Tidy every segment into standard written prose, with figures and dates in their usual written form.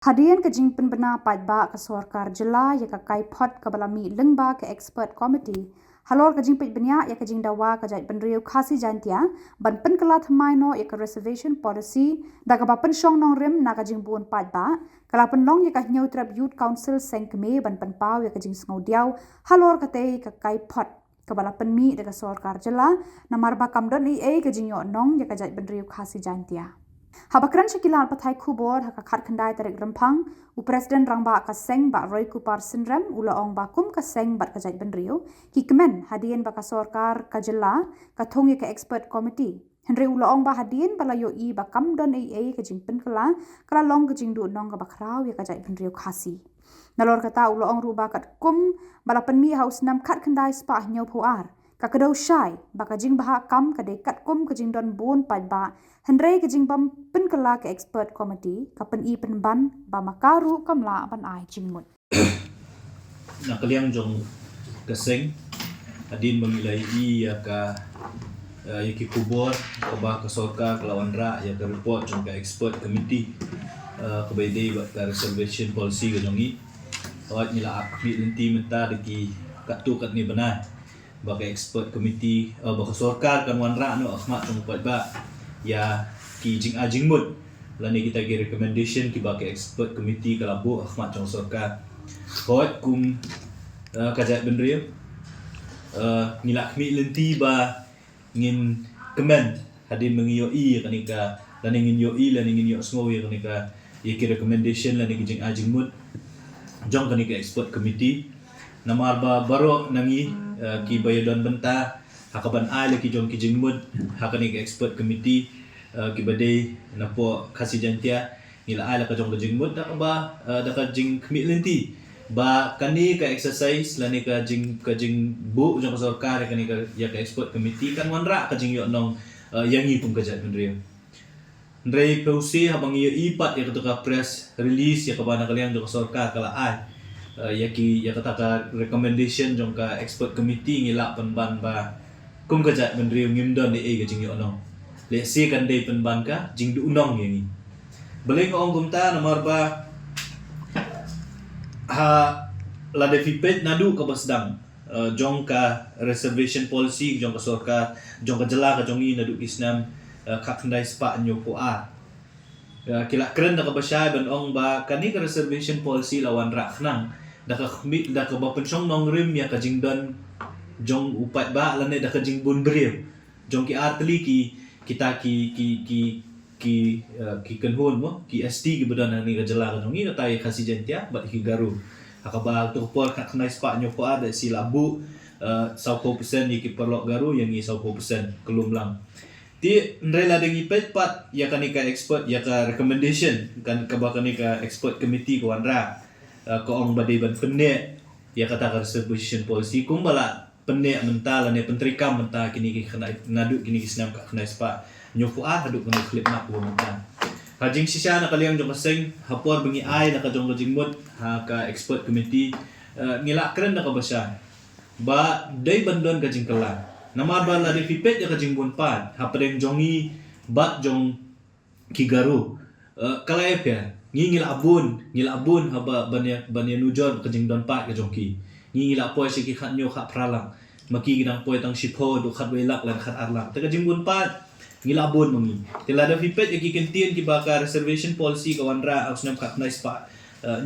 Hadian ke jing penbena paitba ke sorkar jela ya ka kai pot ke balami lengba ke expert committee. Halor ke jing pit benya ya ke jing dawa ke jait penriu khasi jantia ban pen kala thamai no ya ke reservation policy da ka ba pen shong nong rim na ka jing buon paitba kala pen long ya ka nyau trap youth council sengkme ban pen pau ya ke jing sngo diau halor ka te ka kai pot ke bala pen mi de ka sorkar jela na marba kamdon i ke jing yo nong ya ka jait penriu khasi jantia. Habakran Shakila Pathai Kubor haka khat khandai tarik rempang u president rangba ka seng ba Roy Kupar Sindram ula ong ba kum ka seng bat ka jait benrio ki kemen hadien ba ka sorkar ka jela ka thongi ka expert committee Henry ula ong ba hadien bala yo I ba kam don ai ka jing pen kala long ka jing du nong ka bakrau ya ka jait benrio khasi nalor kata ula ong ru ba kat kum bala pen mi house nam khat khandai spa nyau puar kakadau syai baka jing baha kam ka dekat kum ka jing don bon pai ba Henry ka jing bam pen kala ka expert committee ka pen I pen ban ba makaru kamla ban ai jing mut nakaliang jong kaseng adin mengilai I ya ka yaki kubor ka ba ka sorka kelawan ra ya ka report jong ka expert committee ka baydey ba ka reservation policy ka jong I awat nila akmi lenti menta deki katukat ni banai baka expert committee baka sorkar kan wanra no akma chung ba ya ki jing ajing mut lani kita gi recommendation ki baka expert committee kalabu akma chung sorkar hot kum kajat benrio ngilak mi lenti ba ngin comment hadin mengiyo I kanika lani ngin yo I lani ngin yo sngowi kanika ki recommendation lani ki jing ajing mut jong kanika expert committee namar ba baro nangi ki bayadon benta hakaban ai laki jong ki jingmud hakani ki expert committee ki badai napo khasi jantia nila ai laka jong ki jingmud da ba da ka jing kmi lenti ba kani ka exercise lani ka jing bu jong sarkar kani ka ya ka expert committee kan wanra ka jing yo nong yangi pum ka jat ndrio ndrei pausi habang yo ipat ya ka press release ya ka bana kalian jong sarkar kala ai yaki ya kata ka recommendation jong ka expert committee ngila penban ba kum ka jat mendri ngimdon ni ka jing yo no le si kan dei penban ka jing du unong yani beleng ong kumta nomor ba ha la de fipet nadu ka basdang jong ka reservation policy jong ka sorka jong ka jela ka jong I nadu isnam kakndai spa nyo ko a kila keren da ka basya ban ong ba kani ka reservation policy lawan raknang daka ba pensyong nong rim ya kajing don jong upat ba lane daka jing bun brim jong ki artli kita kenhun mo ki ST ki bedan ni ka jela ka jong I tay khasi jantia bat ki garu hakaba to por ka knai spa nyo ko ada si labu 10% ki perlok garu yang I 10% kelum lang ti nrela dengi pet pat ya kanika expert ya ka recommendation kan ka ba kanika expert committee ko wanra ko ong badai ban penne ya kata ka reservation policy kung bala penne mental ne pentrikam menta kini ki kena nadu kini ki senam ka kena spa nyofu hadu kena clip nak wo menta hajing sisa na kaliang jong kaseng hapor bengi ai na ka jong jing mut ha ka expert committee ngila keren na ka basya ba dai bandon ka jing kala namar ba la dipipet ya ka jing bun pat ha padeng jongi bat jong kigaru kala epya ngila abun haba banya nujon ka jing don pat ka jongki ngila poy si ki khat nyo khat pralang maki gidang poy tang shipho du khat welak lan khat arlang ta ka jing bun pat ngila abun mangi tila da fipet ki kentin ki baka reservation policy ka wanra ausnam khat nice pa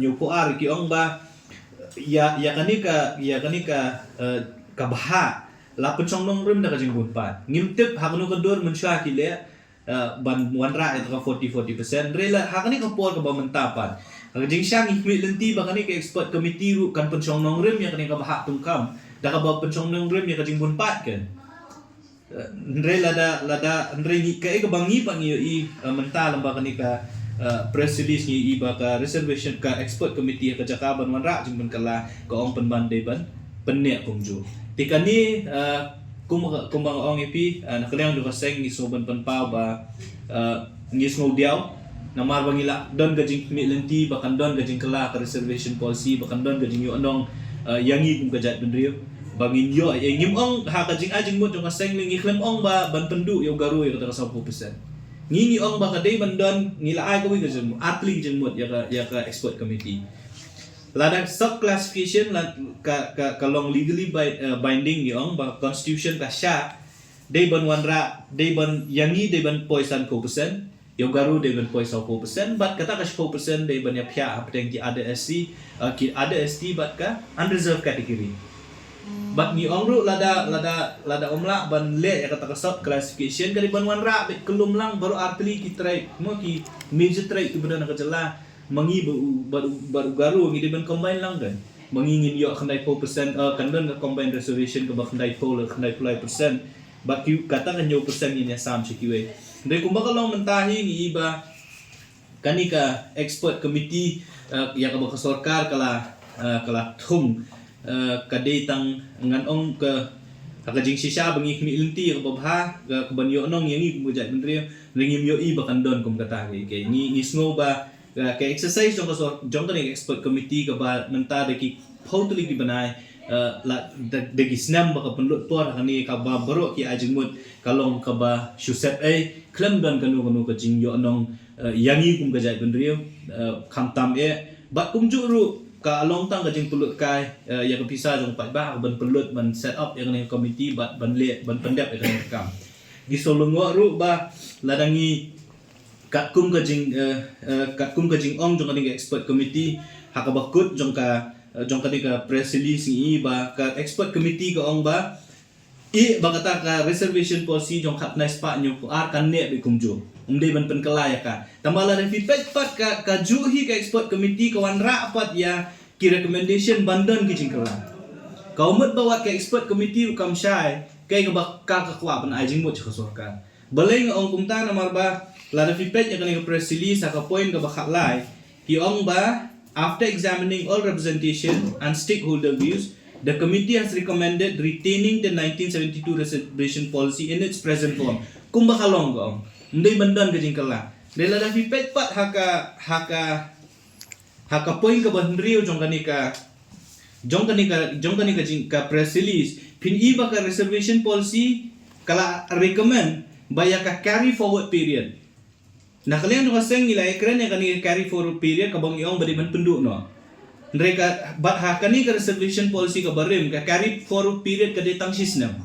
nyo po ar ki ong ba ya kanika kabaha la penchong nong rim da ka jing bun pat ngimtep hakno ka dor mensya ki le ban wanra itu ka 40% rela hakani ka por ka ba mentapan jing syang ikmi lenti ba kani ka expert committee ru kan penchong nong rim ya kani ka bahak tungkam da ka ba penchong nong rim ya ka jing bun pat kan rela da nri ka ka bangi pa ngi I mental ba kani ka press release ni I ba ka reservation ka expert committee ka jakaban wanra jing bun kala ka ong penban de ban penne kumju tikani kumbang ong ipi nakaliang do kaseng ni soban panpaw ba ngis ngodiaw namar bangila don gajing mi lenti bakan don gajing kala ka reservation policy bakan don gajing yo anong yangi kum kajat benrio bangin yo ngim ong ha kajing ajing mo jong kaseng lingi klem ong ba ban pendu yo garu yo ta 10% ngi ong ba kadai bandon ngi la ai ko wi ka jeng atli jeng mut ya ka expert committee lada sub classification la ka long legally binding ni ong ba constitution ka sha dei ban wanra dei ban yangi dei ban poisan 4% yo garu dei ban poisan 4% but kata ka 4% dei ban ya phya apdeng ki ada SC ki ada ST but ka unreserved category but ni ong ru lada omla ban le ya kata ka sub classification kali ban wanra bet kelum lang baru artli ki trai mo ki major trai ki benda ka jela mangi baru garu ngi ban combine lang kan mangi ngin yo khandai 4% kandan ka combine reservation ka ba khandai 4% but ki kata kan yo persen ni sam chikiwe ndai kumba ka long mentahi ngi iba kanika expert committee ya ka ba sarkar kala thum kadai tang ngan ong ka jing shisha bangi kni ilti ka babha ka ban yo nong yangi kumujat bendre ringim yo iba kandon kum kata ke ngi sngo ba ka exercise jong ka expert committee ka ba menta de ki totally ki banai la de snam ba ka penlut por kani ka ba baro ki ajimut kalong ka ba shuset klem dan kanu ka jing yo nong yangi kum ka jai bendre khamtam ba kum juru ka long tang ka jing pelut kai ya ka pisa jong pat ba ban pelut ban set up yang ni committee ban le ban pendap ya kan kam gi solongo ru ba ladangi kat kum ka jing ong jong ka expert committee hakabakut jong ka press release ni ba ka expert committee ka ong ba ba kata ka reservation policy jong khat nice pa nyu ko ar kan ne bi kumju umdei ban penkelaya ka tambala re feedback pat ka juhi ka expert committee ka wanra pat ya ki recommendation bandon ki jingkala ka umut bawat ka expert committee kam shai kai ka ba ka kwa ban ai jingmut ka sorka baleng ong kumta na marba lada feedback yang kena press release aka point ka bakal lai ki ong ba after examining all representation and stakeholder views the committee has recommended retaining the 1972 reservation policy in its present form kum bakal long ong ndai bandan ka jingkala de lada feedback pat haka point ka bandrio jong kanika ka press release pin iba ka reservation policy kala recommend baya ka carry forward period na kalian juga seng nilai keren yang kani carry forward period kabang iong badi ban penduk no mereka bat ha kani ka reservation policy ka barim ka carry forward period ka detang sistem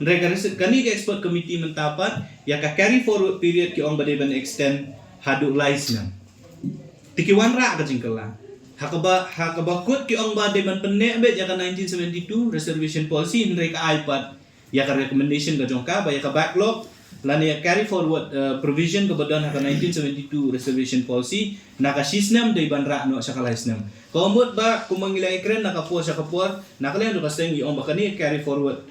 mereka kani ka expert committee mentapat ya ka carry forward period ki ong badi ban extend hadu laisna tikiwan ra ka jingkala hakaba kut ki ong badi ban penne bet ya ka 1972 reservation policy mereka iPad ya ka recommendation ka jongka ba ya ka backlog lani carry forward provision kebetulan haka 1972 reservation policy naka sistem dari bandra no sakala sistem komut ba kumangilai kren naka po sa kapor nakalian do kaseng i omba kani carry forward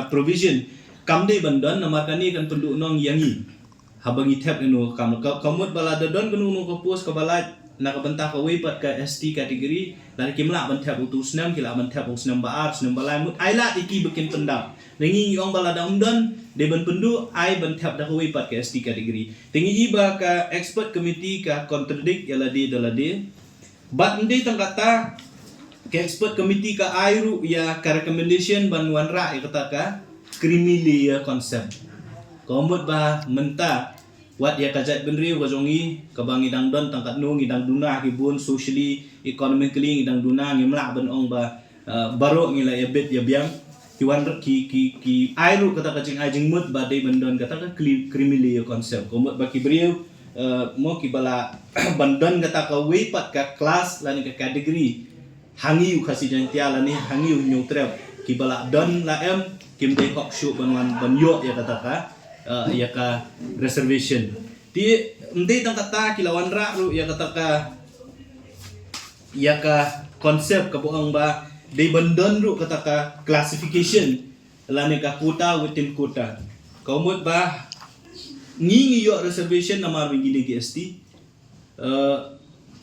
provision kamde bandan namakani kan pendu nong yangi habangi tap no komut bala dadon kanu no kapos kabalat naka benta ka weipat ka ST kategori lani kimla ban tap utu snam kila ban tap snam baar snam balai mut aila iki bikin pendap ringi ong bala daundan de ban pendu ai ban tap da koi pat ke ST kategori tingi iba ka expert committee ka contradict yalade dalade bat ndai tang kata ke expert committee ka airu ya ka recommendation ban wanra ya kata ka creamy ya concept komut ba menta wat ya kajat benri wa jongi ka bangi dang don tangkat nu ngidang duna kibun socially economically ngidang duna ngimla ban ong ba baro ngila ya bet ya biang ki airu kata kacing ajing mut badai bandon kata ka creamy konsep komut baki beriu mo ki bala bandon kata ka weipat ka kelas lani ka kategori hangi khasi jantia lani hangi nyutrep ki bala don la em kim dei hok shu ban yo ya kata ka ya ka reservation ti ndei tang kata kilawan ra ru ya kata ka ya ka konsep ka boang ba they bandon ru kata ka classification lani ka quota within quota kaumut ba ngi yo reservation namar wingi de ST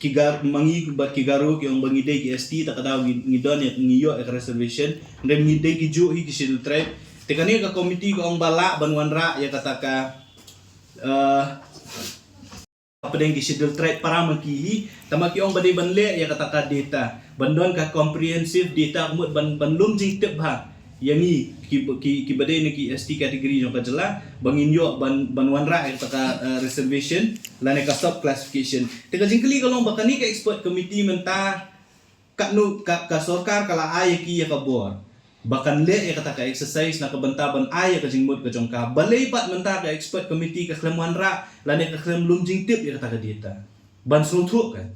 kigar mangi ba kigaru ki ong bangi de ST ta kada ngi don ya ngi yo reservation ndem ngi de ju hi kisil tribe tekani ka committee ko ong bala banwanra ya kata ka padeng ki schedule tribe para makihi tamaki ong badai banle ya kata ka data bandon ka comprehensive data kumut ban lum jing tep ha yang ni ki badai ni ki ST kategori jong ka jela bangin yo ban wanra ka reservation la ne ka sub classification te ka jingkli kalong bakani ka expert committee menta ka sarkar kala ay ki ya ka bor bahkan le ya kata ka exercise na kabantaban ay ka jingmut ka jong ka balay pat menta ka expert committee ka klem wanra la ne ka klem lumjing tip ya kata ka dita ban sulthuk kan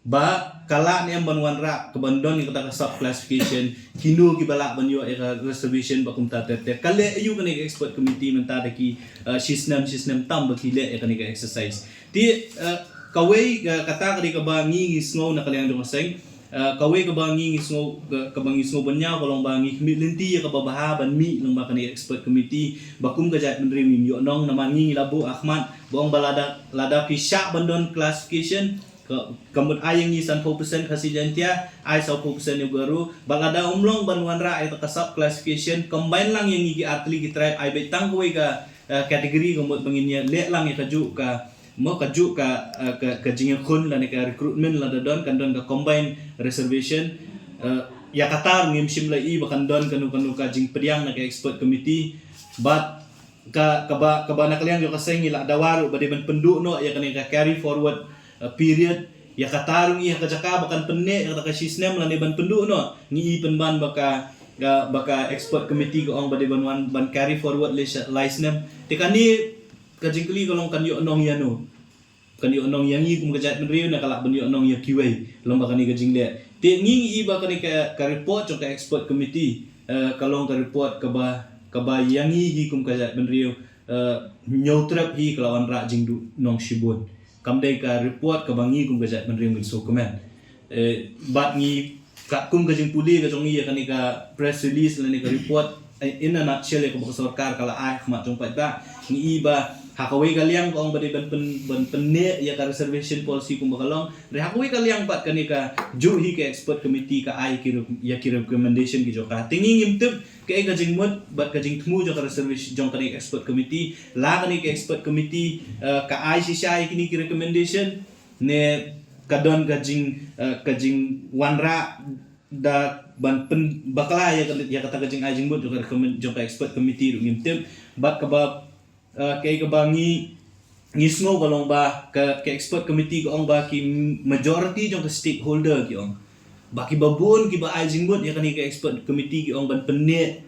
ba kala ni ang banwan ra kabandon ni kata ka sub classification kinu ki bala banyo ka reservation ba kum ta tete kale ayu kani ka expert committee menta da ki system tam ba ki le kani ka exercise ti kawai kata ka di ka ba ngi sngo na kalyang dong seng kawai ka ba ngi sngo ka ba ngi sngo banya kolong ba ngi milinti ka ba baha ban mi nang ba kani expert committee ba kum ka jat menteri mi yo nong na ngi labu ahmad bong balada lada pisha bandon classification kamut ayang ni 10% kasi jantia ay 10% yung garo balada umlong banwan ra ay sub classification combine lang yung igi atli ki tribe ay betang ko ka kategori kamut banginya le lang ka ju ka mo ka ju ka jingin kun la ni ka recruitment la don kan don ka combine reservation ya katar ngim sim lai bakan don kanu ka jing pediang na ka expert committee but ka nakaliang yo kaseng ila dawaru bade ban pendu no ya kani ka carry forward period ya katarung iya kajaka bakan penne ya kata system lan ban pendu no ngi penban baka expert committee ko ong bade ban carry forward license tekani kajingkli kolong kan yo nong yano kan yo nong yang kum kajat menriu na kala ban yo nong ya kiwai lomba kan kajingle te ngi iba kan ka report ka expert committee kalong ka report ka ba yang hi kum kajat menriu nyautrap hi kelawan ra jingdu nong shibun kamdai ka report ka bangi kum gajat menring so comment bat ngi ka kum gajing puli ka jongi ka ni ka press release la ni ka report in a nutshell ka ba sarkar kala ai khma jong pa ba ngi iba hakawai kaliang ko ang bade ban penne ya ka reservation policy kum bakalong re hakawai kaliang pat ka ni ka ju hi ka expert committee ka ai ki ya ki recommendation ki joka tingi ngimtup ka ga jingmut bat ka jing thmu jo ka reservation jong ka ni expert committee la ka ni ka expert committee ka ai si sai ki ni ki recommendation ne kadon ka jing wanra da ban pen bakla ya kata ka jing ai jingmut jo ka recommend jo ka expert committee ngimtup bat ka ba kay kabangi ngisno kalong ba ka expert committee ko ong ba ki majority jong ka stakeholder ki ong ba ki babun ki ba ai jingbot ya kani ka expert committee ki ong ban penne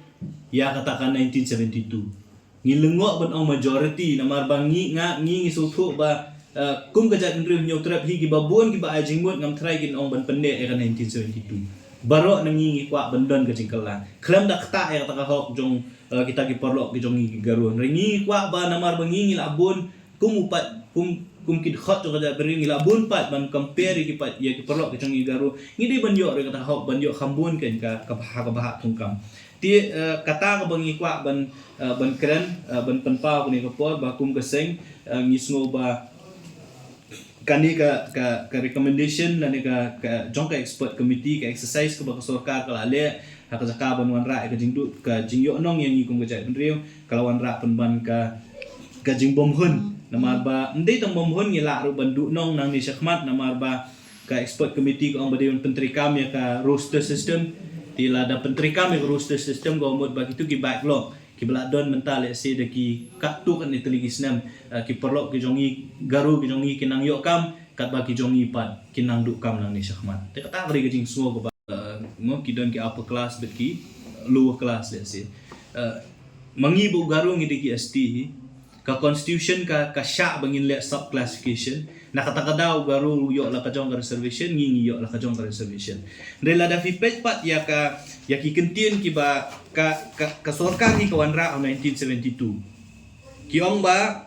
ya katakan 1972 ngilengo ban ong majority na marbangi ngi sulthu ba kum kajat ndri nyo trap hi ki babun ki ba ai jingbot ngam try kin ong ban penne ya kan 1972 baro nangi kwa bandon ka jingkala klam da kta ya kata hok jong kita ki perlo ki jong ngi garon ringi kwa ba namar bangi labun kum kid khot jo kada beri ngi labun pat ban compare ki pat ya ki perlo ki jong ngi garo ngi de banyo re kata hok banyo khambun ken ka bah tungkam ti kata ka bangi kwa ban kren ban penpa ko ni ko por ba kum keseng ngi sngo ba kani ka recommendation la ni ka jong ka expert committee ka exercise ka ba ka sarkar ka le haka jaka banwan ra ka jingdu ka jingyo nong yang ikum ka jai penriu kalawan ra penban ka jing bom hun namar ba ndai tang bom hun ngila ru bandu nong nang ni syakmat namar ba ka expert committee ko ang bade penteri kam ya ka roster system tila da penteri kam ya roster system go mod ba itu ki backlog ki bladon mental ya se de ki katu kan itu lagi senam ki perlo ki jongi garu ki jongi kinang yo kam kat ba ki jongi pat kinang du kam nang ni syakmat te kata ri jing suo ko mo ki don ki upper class bet ki lower class let's say mangi bu garu ngi ki ST ka constitution ka sya bangin le sub classification nakatakadaw garu yo la ka jong reservation ngi yo la ka jong reservation rela da fi page pat ya ki kentin ki ba ka sarkar ni kawan ra 1972 ki ong ba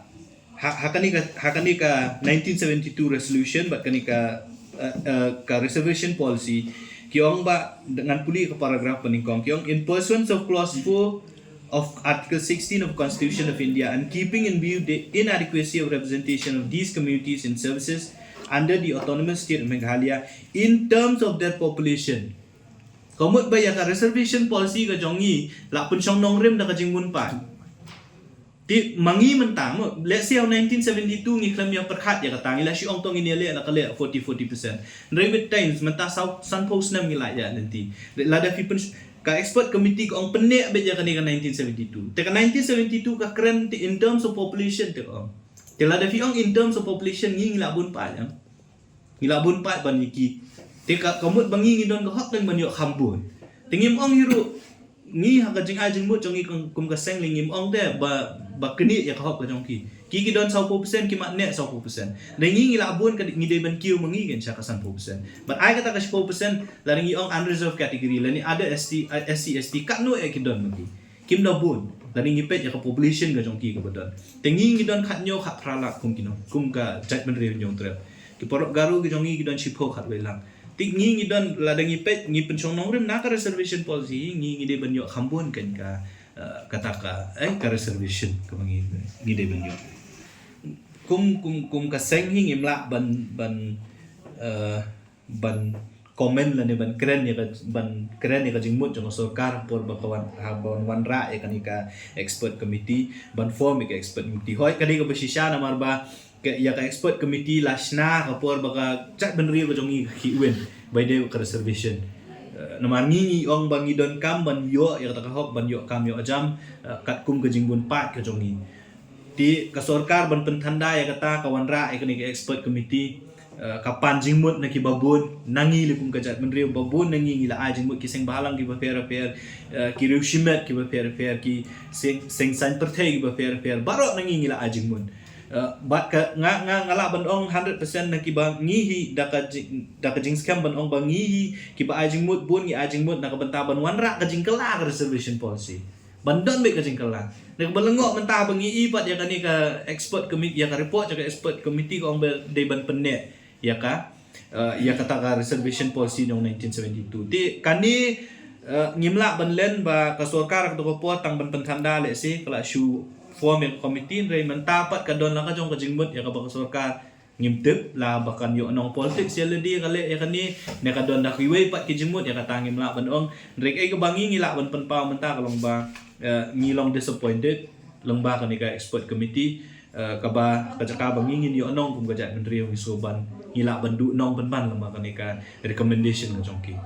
hakani ka 1972 resolution bat kani ka reservation policy kiong ba dengan puli ke paragraf peningkong kiong in pursuance of clause 4 of article 16 of Constitution of India and keeping in view the inadequacy of representation of these communities in services under the autonomous state of Meghalaya in terms of their population komut ba ya ka reservation policy ka jongi la pun song nong rem da ka jingmun pa ti mangi mentang mo let's say 1972 ngi klam yang perhat ya katang ila si ong tong ini le na kale 40% rebet times mentah san post nam ngi la ya nanti la da fi pun ka expert committee ko ang penek beja kan 1972. Teka 1972 ka keren in terms of population te ko. Tela da fiong in terms of population ngi ngilabun pa yang. Ngilabun pa ban iki. Teka kamut bangi ngidon ka hak lang banyo khambun. Tingim ong hiru ngi hakajing ajing mo jongi kum ka seng lingim ong de ba keni ya ka hak ka jongki. Ki don 10% ki mat ne 10%. Da ngi ngilabun ka ngi de ban kiu mangi kan siya ka 10%. But ai kata ka 10% la ngi ong unreserved category la ni ada SC ka no e ki don mangi. Kim da bun la ngi pet ya ka population ka jongki ka badon. Tengi ngi don khat nyo khat pralak kum kino kum ka jat ban re nyong tre. Ki porok garu ki jongi ki don chipo khat welang. Tik ngi don la ngi pet ngi penchong nong rim na ka reservation policy ngi de ban yo khambun kan ka kata ka reservation ka mangi ngi de ban yo. Kum ka seng hing imla ban komen la ne ban keren ya ka jingmut jong sarkar por bakawan wan ra ya kanika expert committee ban form ka expert committee hoi kadi ka basisya na marba ya ka expert committee lasna ka por baka chat ban riyo ka jongi ki wen by the reservation naman ngi ong bangi don kam ban yo ya ka hok ban yo kam yo ajam kat kum ka jingbun pat ka jongi ti ka sarkar ban pentanda ya kata kawan ra ya kanika expert committee kapan jingmut na kibabun nangi likum kajat menriu babun nangi ngila a jingmut ki seng bahalang ki ba fair ki riu shimet ki ba fair ki seng san perthai ki ba fair barok nangi ngila a jingmut bat ka ngala ban ong 100% na ki ba ngihi da ka jing scam ban ong ba ngihi ki ba a jingmut bun ngi a jingmut na ka bantaban wanra ka jingkala ka reservation policy bandon be ka jingkala nek balengok mentah bangi ipat ya kani ka expert committee ya ka report ya ka expert committee ko ang de ban penek ya ka ya kata ka reservation policy nong 1972 ti kani ngimla ban len ba ka sarkar ka to po tang ban pentanda le si kala shu form ya committee re mentapat ka don la ka jong ka jingmut ya ka ba ka sarkar ngimtep la bakan yo nong politics ya ledi kale ya kani ne ka don da kiwe pat ki jingmut ya ka tangim la ban ong rek ai ka bangi ngila ban penpa menta kalong ba ngilong disappointed lengba kanika expert committee kaba kajaka bangingin yo nong kum kajat menteri yung isuban ngila bandu nong ban lengba kanika recommendation ka jongki